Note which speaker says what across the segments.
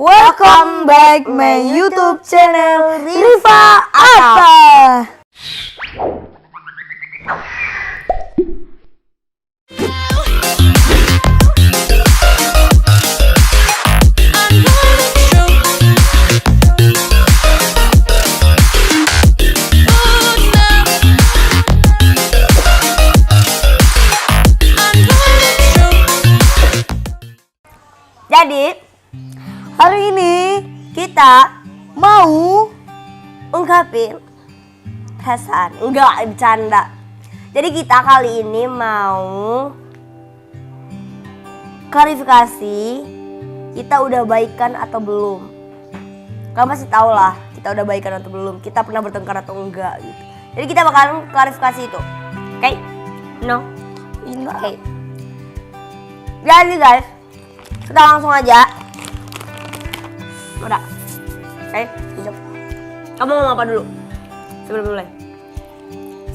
Speaker 1: Welcome back my YouTube channel Rifa Atta.
Speaker 2: Jadi
Speaker 1: Hari ini
Speaker 2: kita
Speaker 1: mau
Speaker 2: ungkapin perasaan, enggak bercanda. Jadi kita kali ini mau klarifikasi kita udah baikan atau belum. Kamu pasti tahu lah kita udah baikan atau belum, kita pernah bertengkar atau enggak gitu. Jadi kita bakalan klarifikasi itu. Oke? No? Oke. Jadi guys, kita langsung aja. Udah. Oke, hijau. Kamu ngomong apa dulu?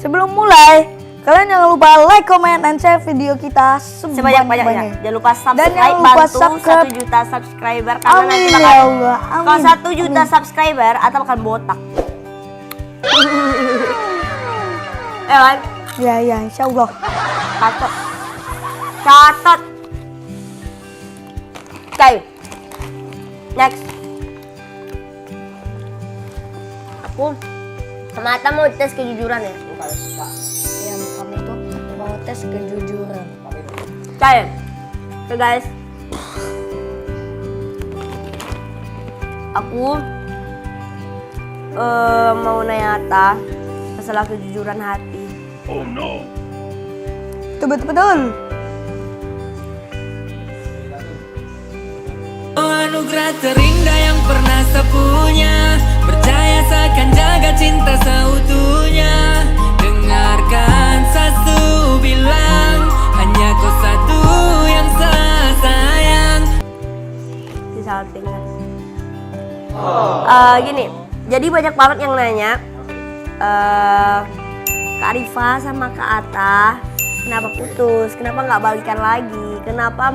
Speaker 1: Sebelum mulai, kalian jangan lupa like, comment, and share video kita
Speaker 2: sebanyak-banyaknya. Jangan lupa subscribe,
Speaker 1: jangan lupa
Speaker 2: bantu
Speaker 1: subscribe.
Speaker 2: 1 juta subscriber karena
Speaker 1: Amin
Speaker 2: nanti
Speaker 1: ya
Speaker 2: bakal
Speaker 1: Allah,
Speaker 2: kalau
Speaker 1: amin.
Speaker 2: 1 juta subscriber atau bakal botak. Ya kan?
Speaker 1: Ya, insya Allah.
Speaker 2: Catat. Oke. Next. Aku sama Atta mau tes kejujuran ya?
Speaker 1: Ya, kami itu mau tes kejujuran.
Speaker 2: Oke. Oke guys. Aku mau nanya Atta masalah kejujuran hati.
Speaker 1: Betul.
Speaker 3: Oh, anugerah terindah yang pernah sepunya, percaya seakan jaga cinta seutuhnya. Dengarkan sesu bilang, hanya kau satu yang sayang.
Speaker 2: Di salting kan. Gini, jadi banyak banget yang nanya Kak Rifa sama Kak Atta kenapa putus, kenapa nggak balikan lagi, kenapa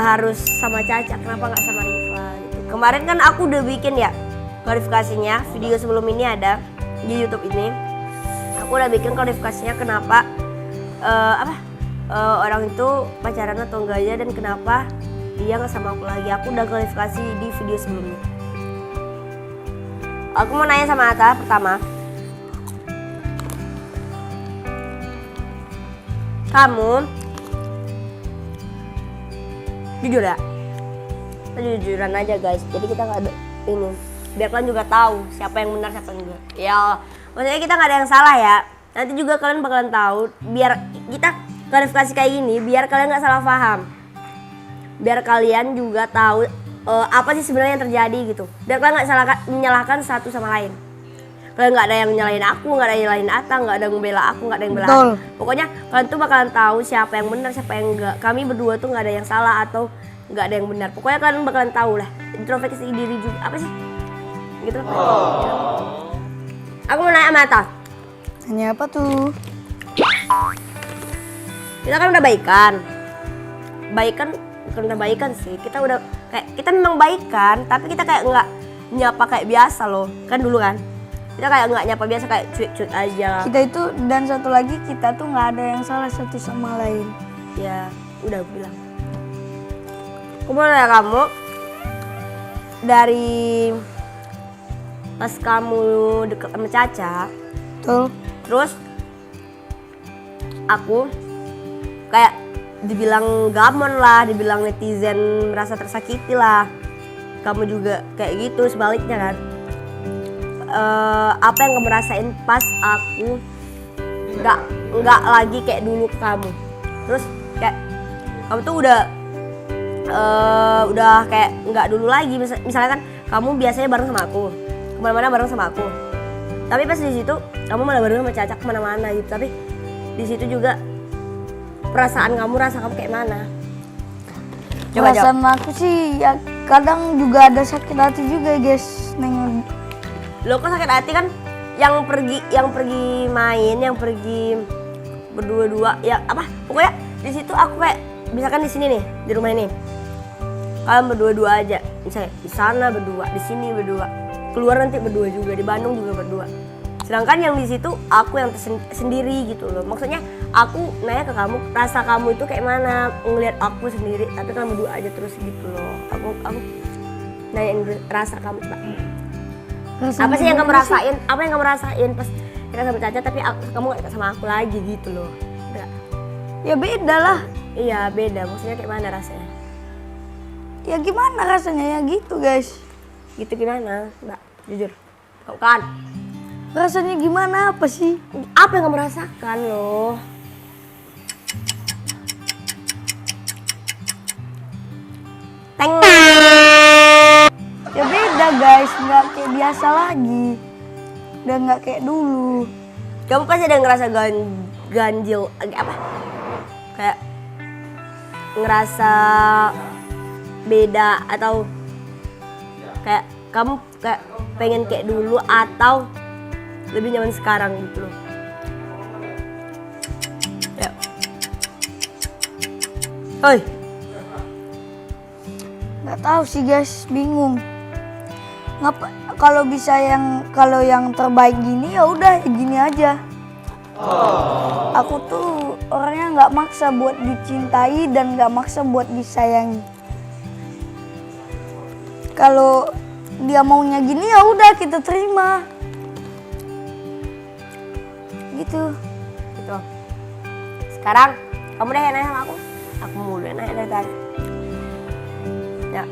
Speaker 2: harus sama Caca, kenapa nggak sama Rifa gitu. Kemarin kan aku udah bikin ya klarifikasinya, video sebelum ini ada di YouTube ini. Aku udah bikin klarifikasinya kenapa orang itu pacaran atau enggaknya dan kenapa dia nggak sama aku lagi. Aku udah klarifikasi di video sebelumnya. Aku mau nanya sama Atta pertama. Kamu jujur ya? Kita jujuran aja guys. Jadi kita nggak ada ini. Biar kalian juga tahu siapa yang benar siapa yang enggak. Ya, maksudnya kita nggak ada yang salah ya. Nanti juga kalian bakalan tahu. Biar kita klarifikasi kayak gini, biar kalian nggak salah paham. Biar kalian juga tahu apa sih sebenarnya yang terjadi gitu. Biar kalian nggak menyalahkan satu sama lain. Kalian nggak ada yang nyalahin aku, nggak ada yang nyalahin Atta, nggak ada yang membela aku, nggak ada yang bela
Speaker 1: Betul.
Speaker 2: aku. Pokoknya kalian tuh bakalan tahu siapa yang benar, siapa yang enggak. Kami berdua tuh nggak ada yang salah atau nggak ada yang benar. Pokoknya kalian bakalan tahu lah. Introspeksi diri juga apa sih? Gitu. Aku mau nanya sama Atta.
Speaker 1: Hanya apa tuh?
Speaker 2: Kita kan udah baikan. Baikan bukan udah baikan sih. Kita udah kayak kita memang baikan, tapi kita kayak nggak nyapa kayak biasa loh. Kan dulu kan. Kita kayak nggak nyapa biasa, kayak cuit-cuit aja.
Speaker 1: Kita itu dan satu lagi kita tuh nggak ada yang salah satu sama lain.
Speaker 2: Ya udah aku bilang. Aku mau nanya kamu, dari pas kamu deket sama Caca,
Speaker 1: Betul.
Speaker 2: terus aku kayak dibilang gamon lah, dibilang netizen merasa tersakiti lah. Kamu juga kayak gitu sebaliknya kan. Apa yang kamu rasain pas aku nggak lagi kayak dulu ke kamu. Terus kayak kamu tuh udah kayak nggak dulu lagi. Misalnya kan kamu biasanya bareng sama aku, kemana-mana bareng sama aku. Tapi pas di situ kamu malah bareng sama Caca kemana-mana gitu. Tapi di situ juga perasaan kamu, rasa kamu kayak mana? Coba jawab.
Speaker 1: Perasaan aku sih ya kadang juga ada sakit hati juga guys.
Speaker 2: Lo kok sakit hati kan? Yang pergi main, yang pergi berdua-dua, ya apa? Pokoknya di situ aku kayak misalkan di sini nih, di rumah ini. kalian berdua-dua aja. Misalnya di sana berdua, di sini berdua, keluar nanti berdua juga, di Bandung juga berdua. Sedangkan yang di situ aku yang sendiri gitu loh. Maksudnya aku nanya ke kamu, rasa kamu itu kayak mana ngelihat aku sendiri, tapi kalian berdua aja terus gitu loh. Aku nanyain rasa kamu, Pak. Apa sih yang kamu rasain? Apa yang kamu rasain pas kita sama Caca tapi kamu gak sama aku lagi gitu loh. Enggak.
Speaker 1: Ya beda lah.
Speaker 2: Iya beda, maksudnya kayak mana rasanya?
Speaker 1: Ya gimana rasanya ya gitu guys.
Speaker 2: Gitu gimana, Mbak? Jujur. Kau kan?
Speaker 1: Rasanya gimana apa sih?
Speaker 2: Apa yang kamu rasakan loh? Teng.
Speaker 1: Ya beda guys, nggak kayak biasa lagi. Udah nggak kayak dulu.
Speaker 2: Kamu pasti ada ngerasa ganjil, apa? Kayak ngerasa beda atau kayak kamu kayak pengen kayak dulu atau lebih nyaman sekarang gitu loh. Ya. Oi.
Speaker 1: Nggak tahu sih guys, bingung. Ngapa kalau bisa kalau yang terbaik gini ya udah gini aja. Aku tuh orangnya nggak maksa buat dicintai dan nggak maksa buat disayangi. Kalau dia maunya gini ya udah kita terima. Gitu.
Speaker 2: Gitu. Sekarang kamu deh yang nanya sama aku. Aku mulu yang nanya dari tadi. Ya.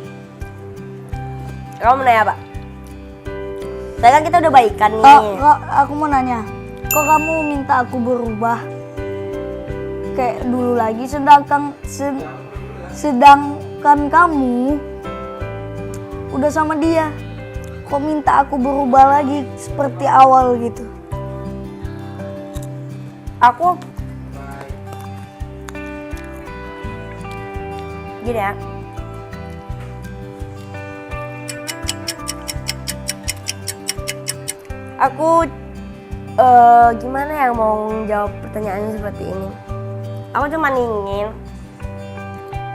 Speaker 2: Kamu mau nanya apa? Tadi kan kita udah baikan nih.
Speaker 1: Kok aku mau nanya, kok kamu minta aku berubah kayak dulu lagi sedangkan kamu udah sama dia? Kok minta aku berubah lagi seperti awal gitu?
Speaker 2: Aku gini ya. Aku gimana ya mau jawab pertanyaannya seperti ini. Aku cuma ingin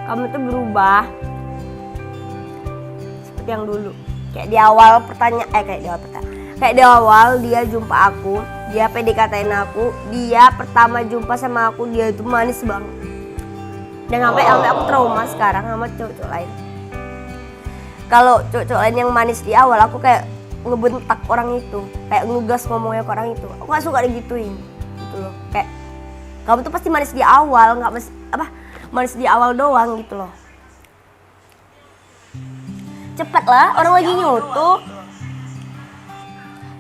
Speaker 2: kamu tuh berubah seperti yang dulu. Kayak di awal kayak di awal dia jumpa aku, dia PDKT-in aku, dia pertama jumpa sama aku, dia itu manis banget. Dan sampai aku trauma sekarang sama cowok-cowok lain. Kalau cowok-cowok lain yang manis di awal, aku kayak ngebentak orang itu, kayak ngegas ngomongnya ke orang itu. Aku gak suka digituin gitu loh. Kayak kamu tuh pasti manis di awal, nggak manis di awal doang gitu loh. Cepet lah, orang lagi nyutuk.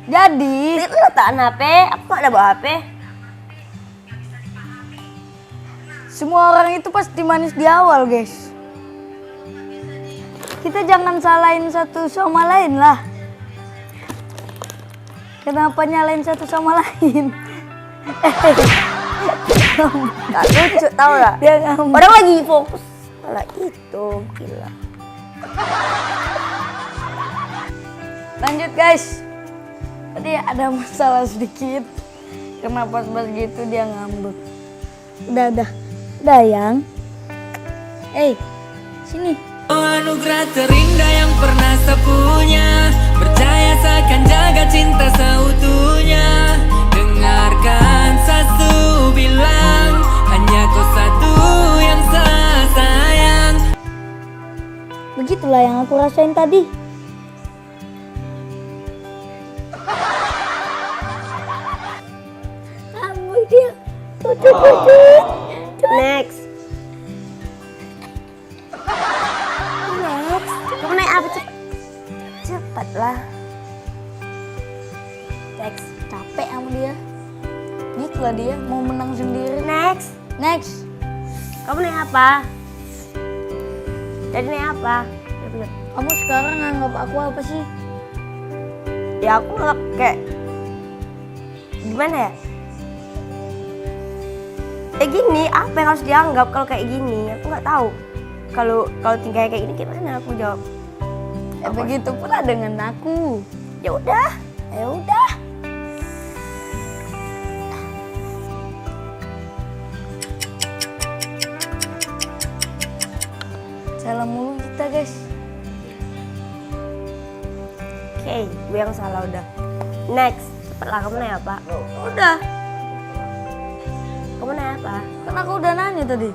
Speaker 1: Jadi
Speaker 2: Itu letakkan HP, aku gak ada bawa HP.
Speaker 1: semua orang itu pasti manis di awal guys. Kita jangan salahin satu sama lain lah. Kenapa nyalain satu sama lain?
Speaker 2: Gak lucu tau gak?
Speaker 1: Dia ngambek.
Speaker 2: Orang lagi fokus malah itu, gila.
Speaker 1: Lanjut guys. Tadi ada masalah sedikit. Kenapa pas gitu dia ngambek. Udah yang. Sini.
Speaker 3: Oh anugerah terindah yang pernah saya punya. Percaya seakan jaga cinta seutuhnya. Dengarkan satu bilang, hanya kau satu yang saya sayang.
Speaker 1: Begitulah yang aku rasain tadi. Kamu dia.
Speaker 2: Next. Kamu naik apa cepet lah. Next.
Speaker 1: Capek sama dia. Gitulah dia mau menang sendiri.
Speaker 2: Next. Kamu naik apa? Jadi naik apa?
Speaker 1: Kamu sekarang nganggap aku apa sih?
Speaker 2: Ya aku nggak kayak gimana ya? Gini, apa yang harus dianggap kalau kayak gini? Aku nggak tahu. Kalau tinggal kayak gini gimana aku jawab?
Speaker 1: Begitu pula dengan aku.
Speaker 2: Ya udah.
Speaker 1: Salam mulu kita guys.
Speaker 2: Oke, gue yang salah udah. Next, cepatlah kamu nanya apa?
Speaker 1: Udah,
Speaker 2: Kamu nanya apa?
Speaker 1: kan aku udah nanya tadi.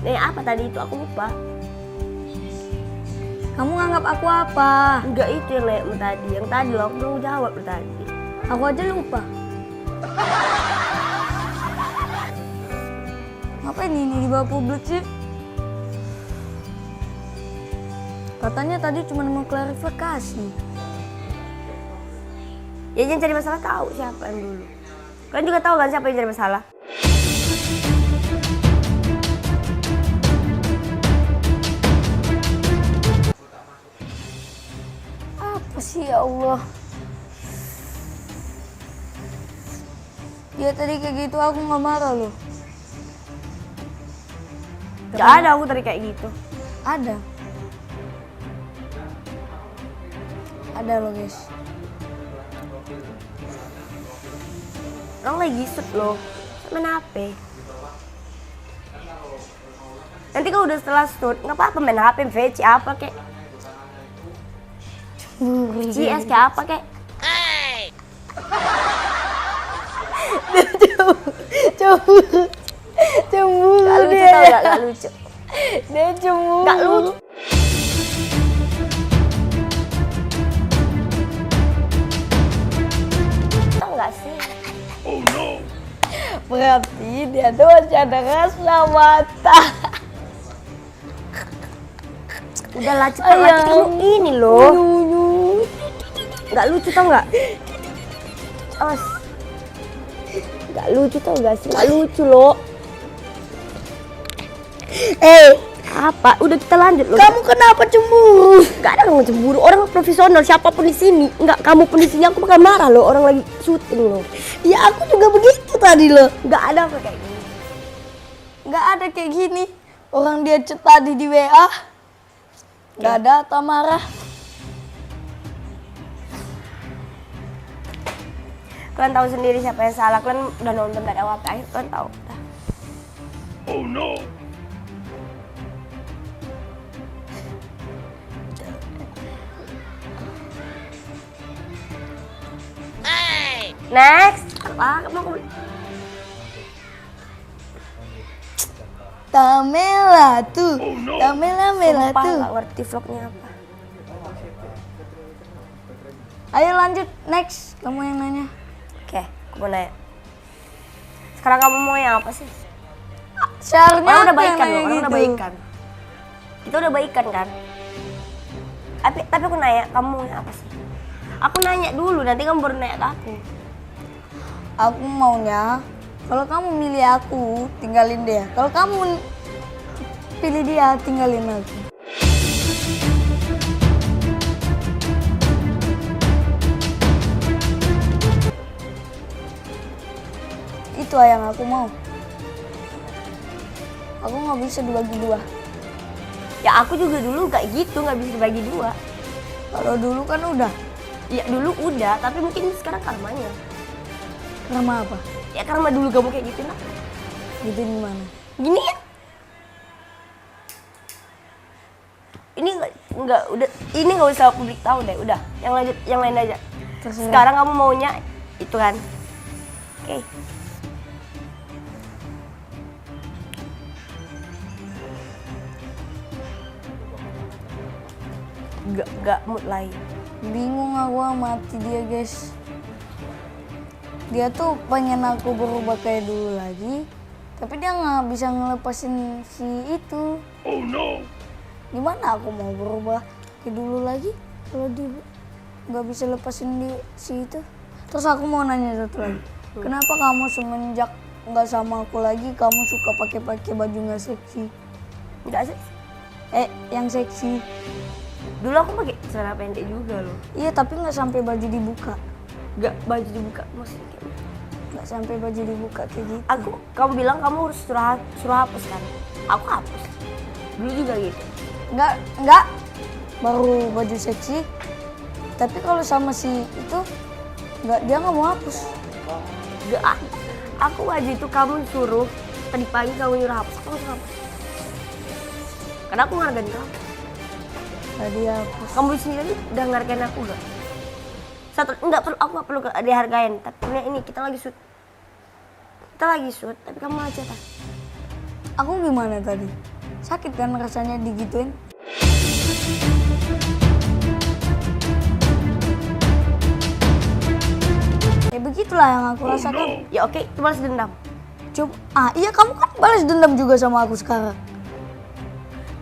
Speaker 2: Nanya apa tadi itu aku lupa.
Speaker 1: Kamu nganggap aku apa?
Speaker 2: Enggak itu yang nanya tadi. Yang tadi loh aku belum jawab loh tadi.
Speaker 1: Aku aja lupa. Ngapain ini di bawah publik sih? Katanya tadi cuma mau klarifikasi.
Speaker 2: Ya jangan cari masalah tahu siapa yang dulu. Kalian juga tahu kan siapa yang cari masalah?
Speaker 1: Apa sih ya Allah? Dia tadi kayak gitu aku nggak marah loh.
Speaker 2: Gak ada aku tadi kayak gitu.
Speaker 1: Ada. Ada loh guys.
Speaker 2: Orang lagi shoot loh. Main HP. Nanti kalau udah setelah shoot, nggak apa-apa main HP, VC apa kek. CS kayak apa kek.
Speaker 1: Cemburu
Speaker 2: Gak lucu
Speaker 1: dia.
Speaker 2: tau gak lucu.
Speaker 1: Dia cemburu.
Speaker 2: Gak lucu. Tau gak sih?
Speaker 1: Berarti dia tuh masih ada rasa mata.
Speaker 2: Udahlah cepet lah kamu ini loh. Gak lucu tau gak? Awas. Gak lucu tau gak sih? Gak lucu loh. Apa? Udah kita lanjut loh.
Speaker 1: Kamu kenapa cemburu?
Speaker 2: Gak ada yang cemburu. Orang profesional siapapun di sini. Enggak kamu pun di sini aku bakal marah loh. Orang lagi syuting loh.
Speaker 1: Ya aku juga begitu tadi loh.
Speaker 2: Gak ada apa kayak gini.
Speaker 1: Nggak ada kayak gini. Orang dia chat tadi di WA. Nggak ada atau marah.
Speaker 2: Kalian tahu sendiri siapa yang salah. Kalian udah nonton dari awal sampai akhir. Kalian tahu. Next. Apa? Kamu
Speaker 1: Tamela tuh. Tamela Mela
Speaker 2: sumpah
Speaker 1: tuh.
Speaker 2: gak ngerti vlognya apa.
Speaker 1: Ayo lanjut next. Kamu yang nanya.
Speaker 2: Oke, aku mau nanya. Sekarang kamu mau yang apa sih?
Speaker 1: Seharusnya
Speaker 2: Orang udah
Speaker 1: aku yang
Speaker 2: baikan
Speaker 1: nanya
Speaker 2: loh, orang
Speaker 1: gitu.
Speaker 2: udah baikan. Kita udah baikan kan? Tapi aku nanya, kamu mau yang apa sih? Aku nanya dulu, nanti kamu baru nanya ke aku.
Speaker 1: Aku maunya kalau kamu milih aku, tinggalin dia. Kalau kamu pilih dia, tinggalin aku. Itu yang aku mau. Aku nggak bisa dibagi dua.
Speaker 2: Ya aku juga dulu kayak gitu, nggak bisa dibagi dua.
Speaker 1: Kalau dulu kan udah.
Speaker 2: Ya dulu udah, tapi mungkin sekarang karmanya.
Speaker 1: Karma apa?
Speaker 2: Ya karma dulu kamu kayak gitu lah.
Speaker 1: Gitu gimana?
Speaker 2: Gini ya? Ini nggak udah, ini nggak usah publik tahu deh, udah. Yang lanjut, yang lain aja.
Speaker 1: Terserah.
Speaker 2: Sekarang kamu maunya itu kan? Oke. Gak mood lain.
Speaker 1: Bingung aku mati dia guys. Dia tuh pengen aku berubah kayak dulu lagi, tapi dia nggak bisa ngelepasin si itu. Oh no. Gimana aku mau berubah kayak dulu lagi kalau dia nggak bisa lepasin si itu? Terus aku mau nanya satu lagi. Kenapa kamu semenjak nggak sama aku lagi kamu suka pakai baju nggak seksi?
Speaker 2: Enggak sih.
Speaker 1: Yang seksi.
Speaker 2: Dulu aku pakai celana pendek juga loh.
Speaker 1: Iya tapi nggak sampai baju dibuka.
Speaker 2: Gak baju dibuka maksudnya kayak gitu.
Speaker 1: Nggak sampai baju dibuka kayak gitu.
Speaker 2: Kamu bilang kamu harus suruh hapus kan? Aku hapus. Dulu juga gitu.
Speaker 1: Enggak. Baru baju seksi. Tapi kalau sama si itu dia nggak mau hapus.
Speaker 2: Gak. Aku aja itu kamu suruh tadi pagi kamu nyuruh hapus, aku langsung hapus. Karena aku ngargain kamu.
Speaker 1: Tadi aku
Speaker 2: Kamu sendiri udah ngargain aku gak? Enggak perlu, aku gak perlu dihargain. Tapi ini kita lagi shoot. Tapi kamu aja kan.
Speaker 1: Aku gimana tadi? Sakit kan rasanya digituin? Ya begitulah yang aku rasakan.
Speaker 2: Ya oke, itu balas dendam.
Speaker 1: Coba, iya kamu kan balas dendam juga sama aku sekarang.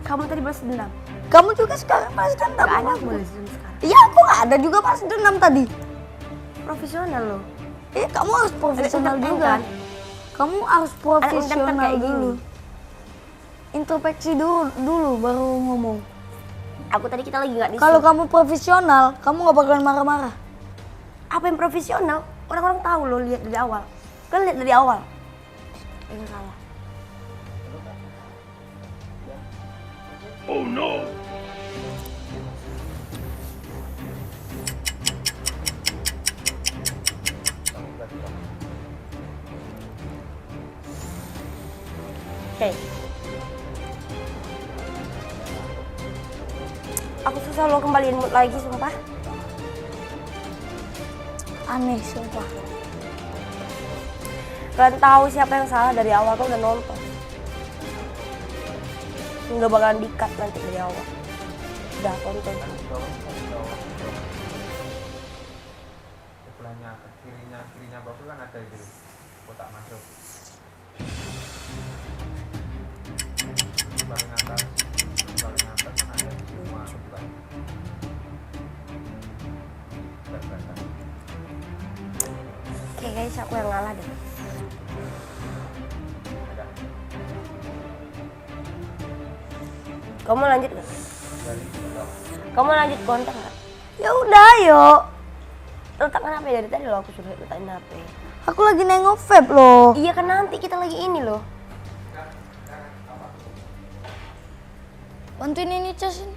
Speaker 2: Kamu tadi balas dendam.
Speaker 1: Kamu juga sekarang balas dendam.
Speaker 2: Gak ada
Speaker 1: sama
Speaker 2: aku
Speaker 1: aku.
Speaker 2: balas dendam sekarang.
Speaker 1: Iya aku gak ada juga balas dendam tadi.
Speaker 2: Profesional loh.
Speaker 1: Iya kamu harus profesional
Speaker 2: Ada
Speaker 1: juga.
Speaker 2: kan?
Speaker 1: Kamu harus profesional
Speaker 2: kayak
Speaker 1: dulu.
Speaker 2: gini.
Speaker 1: Introspeksi dulu baru ngomong.
Speaker 2: Aku tadi kita lagi gak di
Speaker 1: Kalau
Speaker 2: shoot.
Speaker 1: kamu profesional, kamu gak bakalan marah-marah.
Speaker 2: Apa yang profesional? Orang-orang tahu loh, lihat dari awal. Kan lihat dari awal. Yang salah. Oke. Aku susah lo kembaliin mood lagi, sumpah.
Speaker 1: Aneh sumpah.
Speaker 2: Kalian tahu siapa yang salah dari awal tuh udah nonton. Nggak bakalan di-cut nanti dari awal. Udah tonton.
Speaker 4: Sebelahnya kirinya bapak kan ada itu kotak masuk. Paling atas kan ada semua bukan.
Speaker 2: Oke guys, aku yang ngalah deh. Kamu lanjut nggak? Kamu lanjut konten nggak?
Speaker 1: Ya udah ayo.
Speaker 2: Letakkan HP dari tadi loh, aku sudah letakin HP.
Speaker 1: Aku lagi nengok vape loh.
Speaker 2: Iya kan nanti kita lagi ini loh.
Speaker 1: Bantuin ini casin.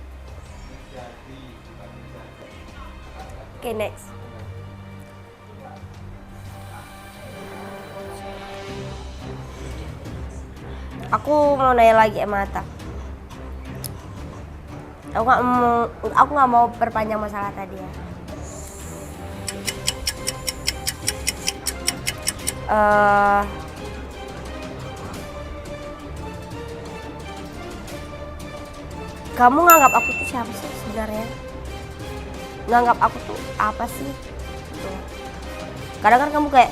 Speaker 2: Oke, next. Aku mau nanya lagi sama Atta. Aku nggak mau perpanjang masalah tadi ya. Kamu nganggap aku tuh siapa sih sebenarnya? Nganggap aku tuh apa sih? Gitu. Kadang kan kamu kayak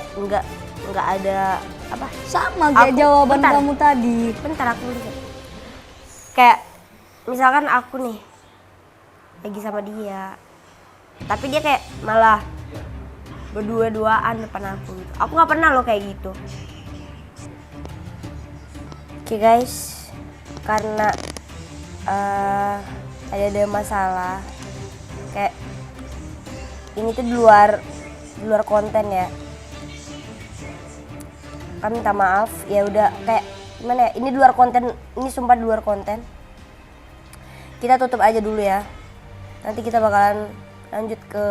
Speaker 2: nggak ada apa?
Speaker 1: Sama kayak
Speaker 2: Aku-
Speaker 1: jawaban
Speaker 2: bentar.
Speaker 1: kamu tadi.
Speaker 2: Bentar aku lihat. Kayak misalkan aku nih lagi sama dia, tapi dia kayak malah berdua-duaan depan aku gitu. Aku nggak pernah loh kayak gitu. Oke guys, karena ada masalah kayak ini tuh di luar konten ya. Kami minta maaf, ya udah kayak gimana ya, ini di luar konten, ini sumpah di luar konten. Kita tutup aja dulu ya. Nanti kita bakalan lanjut ke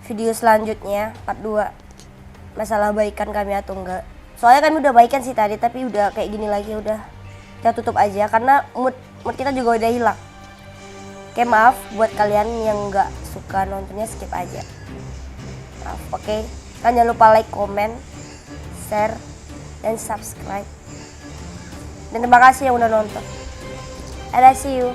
Speaker 2: video selanjutnya, part 2. Masalah baikan kami atau enggak. Soalnya kami udah baikan sih tadi, tapi udah kayak gini lagi udah. Kita tutup aja karena mood kita juga udah hilang. Oke, maaf buat kalian yang nggak suka nontonnya, skip aja. Maaf, oke. Kan jangan lupa like, comment, share, dan subscribe. Dan terima kasih yang udah nonton. I see you.